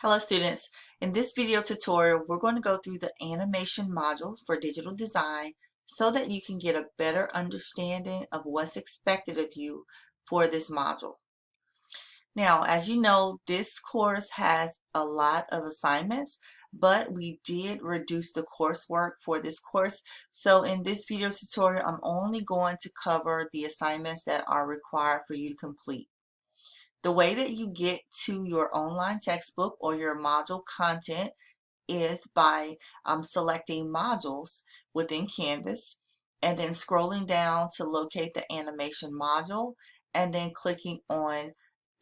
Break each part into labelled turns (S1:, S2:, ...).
S1: Hello students, in this video tutorial we're going to go through the animation module for digital design so that you can get a better understanding of what's expected of you for this module. Now, as you know, this course has a lot of assignments, but we did reduce the coursework for this course. So in this video tutorial, I'm only going to cover the assignments that are required for you to complete. The way that you get to your online textbook or your module content is by selecting modules within Canvas and then scrolling down to locate the animation module and then clicking on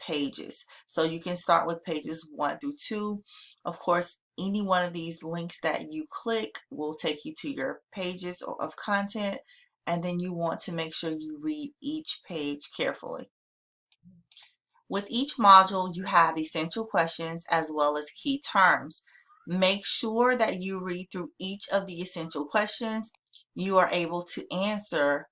S1: pages. So you can start with pages 1 through 2. Of course, any one of these links that you click will take you to your pages of content, and then you want to make sure you read each page carefully. With each module, you have essential questions as well as key terms. Make sure that you read through each of the essential questions. You are able to answer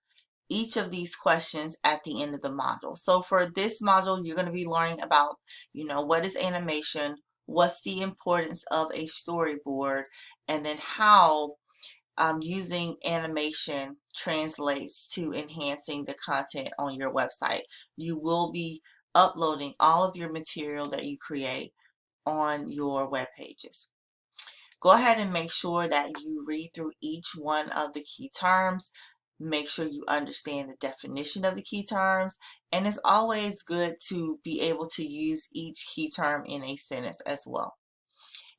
S1: each of these questions at the end of the module. So for this module, you're going to be learning about, what is animation, what's the importance of a storyboard, and then how using animation translates to enhancing the content on your website. You will be uploading all of your material that you create on your web pages. Go ahead and make sure that you read through each one of the key terms. Make sure you understand the definition of the key terms, and it's always good to be able to use each key term in a sentence as well.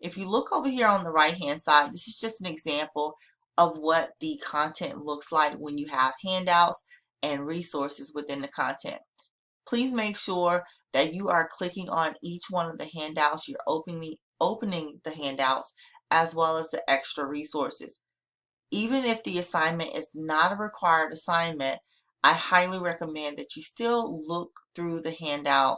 S1: If you look over here on the right hand side, this is just an example of what the content looks like when you have handouts and resources within the content. Please make sure that you are clicking on each one of the handouts. You're opening the handouts as well as the extra resources. Even if the assignment is not a required assignment, I highly recommend that you still look through the handout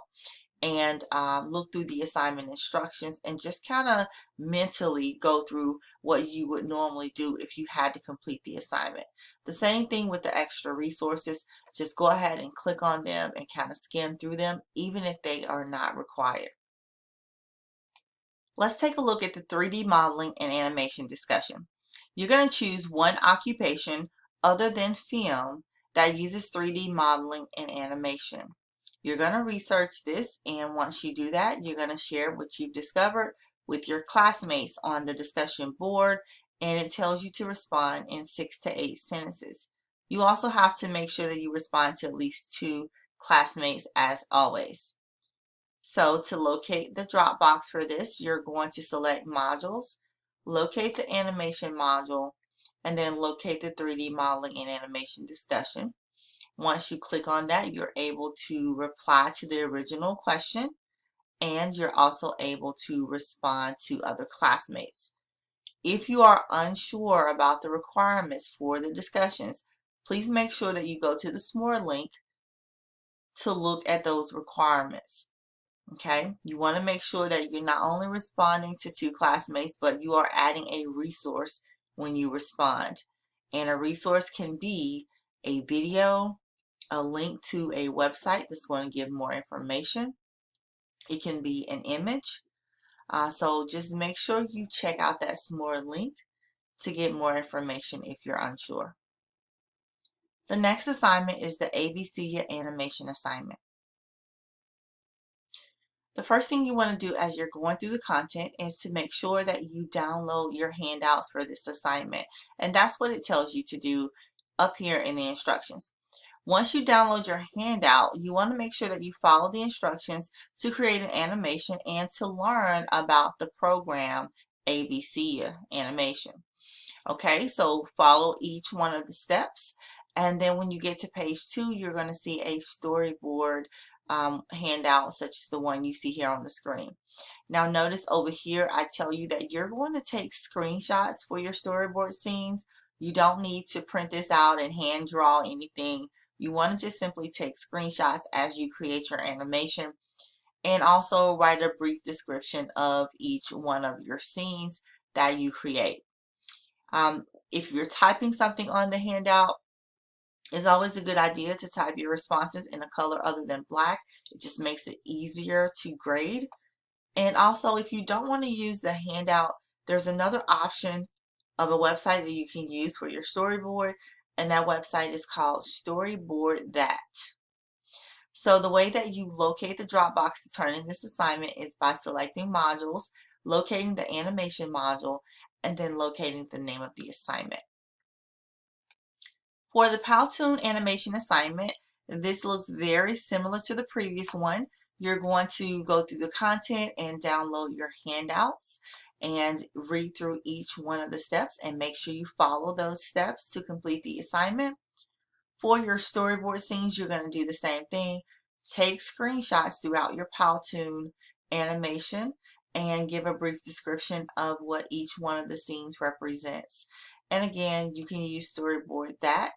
S1: and look through the assignment instructions and just kind of mentally go through what you would normally do if you had to complete the assignment. The same thing with the extra resources. Just go ahead and click on them and kind of skim through them, even if they are not required. Let's take a look at the 3D modeling and animation discussion. You're going to choose one occupation other than film that uses 3D modeling and animation. You're going to research this, and once you do that, you're going to share what you've discovered with your classmates on the discussion board, and it tells you to respond in 6 to 8 sentences. You also have to make sure that you respond to at least 2 classmates as always. So to locate the drop box for this, you're going to select modules, locate the animation module, and then locate the 3D modeling and animation discussion. Once you click on that, you're able to reply to the original question, and you're also able to respond to other classmates. If you are unsure about the requirements for the discussions, please make sure that you go to the SMORE link to look at those requirements. Okay, you want to make sure that you're not only responding to 2 classmates, but you are adding a resource when you respond. And a resource can be a video, a link to a website that's going to give more information. It can be an image. So just make sure you check out that SMORE link to get more information if you're unsure. The next assignment is the ABC animation assignment. The first thing you want to do as you're going through the content is to make sure that you download your handouts for this assignment. And that's what it tells you to do up here in the instructions. Once you download your handout, you want to make sure that you follow the instructions to create an animation and to learn about the program ABC animation. Okay, so follow each one of the steps, and then when you get to page 2, you're going to see a storyboard handout such as the one you see here on the screen. Now notice over here I tell you that you're going to take screenshots for your storyboard scenes. You don't need to print this out and hand draw anything. You want to just simply take screenshots as you create your animation, and also write a brief description of each one of your scenes that you create. If you're typing something on the handout, it's always a good idea to type your responses in a color other than black. It just makes it easier to grade. And also, if you don't want to use the handout, there's another option of a website that you can use for your storyboard, and that website is called Storyboard That. So the way that you locate the Dropbox to turn in this assignment is by selecting modules, locating the animation module, and then locating the name of the assignment. For the Powtoon animation assignment, this looks very similar to the previous one. You're going to go through the content and download your handouts and read through each one of the steps and make sure you follow those steps to complete the assignment. For your storyboard scenes, you're going to do the same thing. Take screenshots throughout your Powtoon animation and give a brief description of what each one of the scenes represents. And again, you can use Storyboard That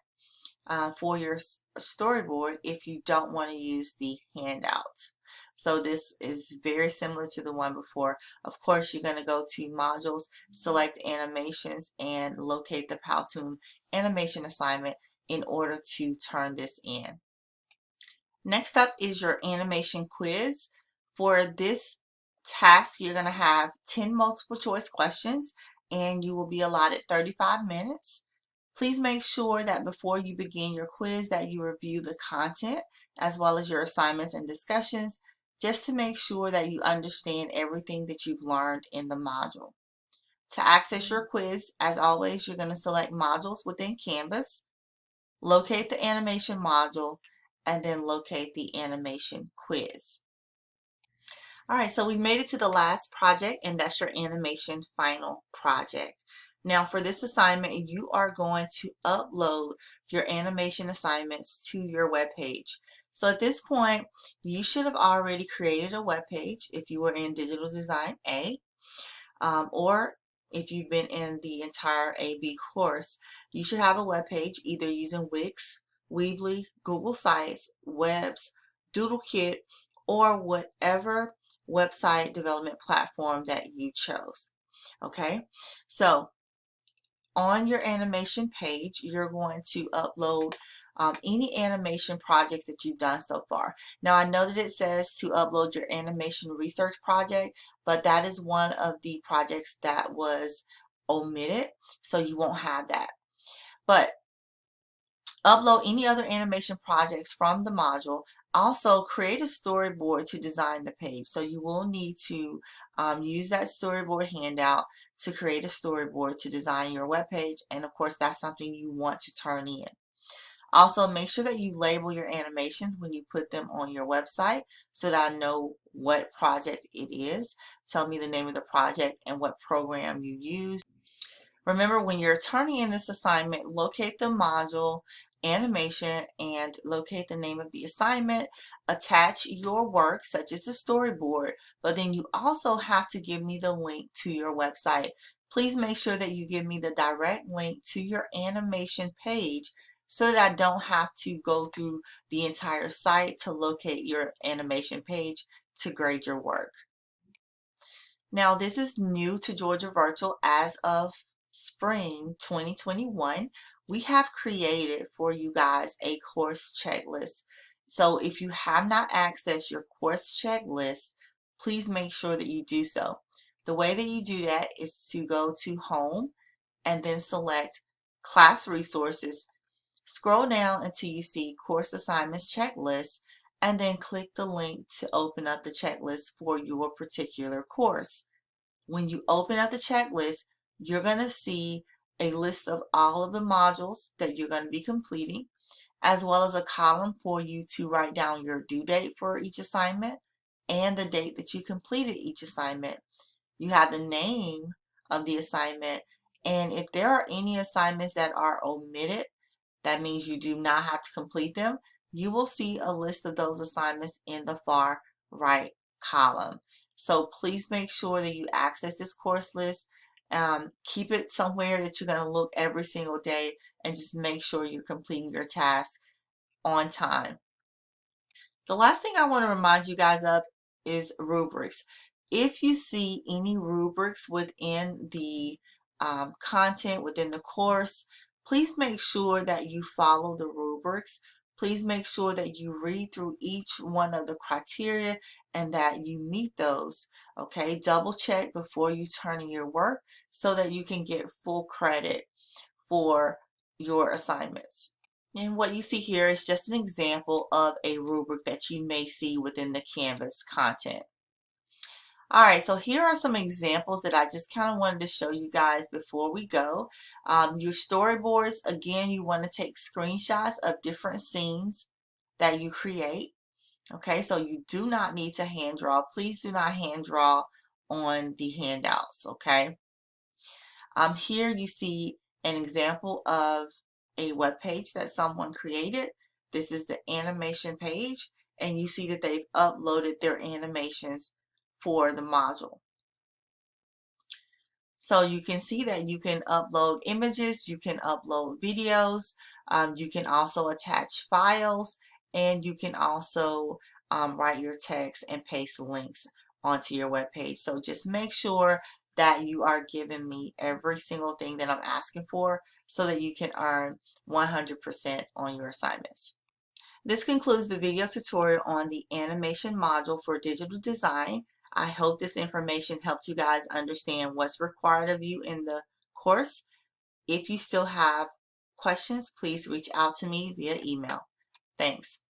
S1: for your storyboard if you don't want to use the handout. So this is very similar to the one before. Of course, you're going to go to modules, select animations, and locate the Powtoon animation assignment in order to turn this in. Next up is your animation quiz. For this task, you're going to have 10 multiple choice questions and you will be allotted 35 minutes. Please make sure that before you begin your quiz that you review the content as well as your assignments and discussions just to make sure that you understand everything that you've learned in the module. To access your quiz, as always, you're going to select modules within Canvas, locate the animation module, and then locate the animation quiz. Alright, so we made it to the last project, and that's your animation final project. Now for this assignment, you are going to upload your animation assignments to your web page. So at this point, you should have already created a web page if you were in Digital Design A, or if you've been in the entire AB course, you should have a web page either using Wix, Weebly, Google Sites, Webs, DoodleKit, or whatever website development platform that you chose. Okay, so on your animation page, you're going to upload any animation projects that you've done so far. Now, I know that it says to upload your animation research project, but that is one of the projects that was omitted, so you won't have that. But upload any other animation projects from the module. Also, create a storyboard to design the page. So you will need to use that storyboard handout to create a storyboard to design your web page. And of course, that's something you want to turn in. Also, make sure that you label your animations when you put them on your website so that I know what project it is. Tell me the name of the project and what program you use. Remember, when you're turning in this assignment, locate the module, animation, and locate the name of the assignment. Attach your work, such as the storyboard, but then you also have to give me the link to your website. Please make sure that you give me the direct link to your animation page so that I don't have to go through the entire site to locate your animation page to grade your work. Now, this is new to Georgia Virtual as of spring 2021. We have created for you guys a course checklist. So if you have not accessed your course checklist, please make sure that you do so. The way that you do that is to go to Home and then select Class Resources. Scroll down until you see Course Assignments Checklist and then click the link to open up the checklist for your particular course. When you open up the checklist, you're going to see a list of all of the modules that you're going to be completing, as well as a column for you to write down your due date for each assignment and the date that you completed each assignment. You have the name of the assignment, and if there are any assignments that are omitted, that means you do not have to complete them. You will see a list of those assignments in the far right column. So please make sure that you access this course list. Keep it somewhere that you're going to look every single day and just make sure you're completing your task on time. The last thing I want to remind you guys of is rubrics. If you see any rubrics within the content within the course, please make sure that you follow the rubrics. please make sure that you read through each one of the criteria and that you meet those. Okay, double check before you turn in your work so that you can get full credit for your assignments. And what you see here is just an example of a rubric that you may see within the Canvas content. All right, so here are some examples that I just kind of wanted to show you guys before we go. Your storyboards, again, you want to take screenshots of different scenes that you create. Okay, so you do not need to hand draw. Please do not hand draw on the handouts, okay? Here you see an example of a web page that someone created. This is the animation page, and you see that they've uploaded their animations for the module. So you can see that you can upload images, you can upload videos, you can also attach files, and you can also write your text and paste links onto your web page. So just make sure that you are giving me every single thing that I'm asking for so that you can earn 100% on your assignments. This concludes the video tutorial on the animation module for digital design. I hope this information helped you guys understand what's required of you in the course. If you still have questions, please reach out to me via email. Thanks.